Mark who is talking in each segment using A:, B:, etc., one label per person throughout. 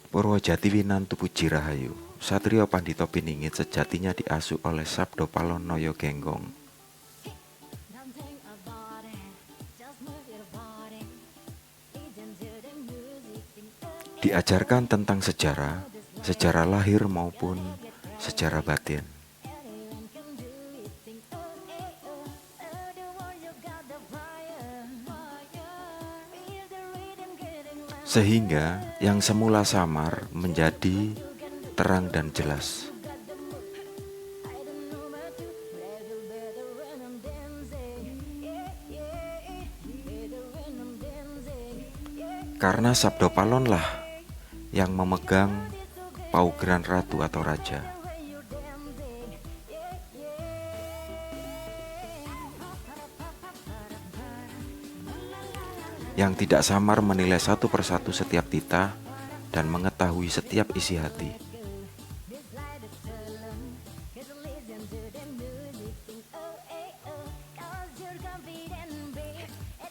A: Purwojati winantu puji rahayu, Satrio Pandhita Piningit sejatinya diasuh oleh Sabdo Palonoyo Genggong. Diajarkan tentang sejarah, sejarah lahir maupun sejarah batin. Sehingga yang semula samar menjadi terang dan jelas. Karena Sabdo Palonlah yang memegang paugeran ratu atau raja. Yang tidak samar menilai satu persatu setiap titah dan mengetahui setiap isi hati.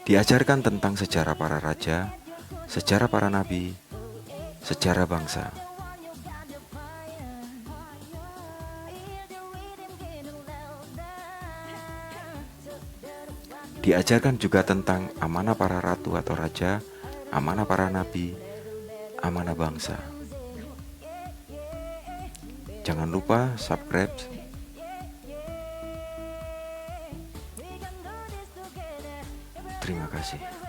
A: Diajarkan tentang sejarah para raja, sejarah para nabi, sejarah bangsa. Diajarkan juga tentang amanah para ratu atau raja, amanah para nabi, amanah bangsa. Jangan lupa subscribe. Terima kasih.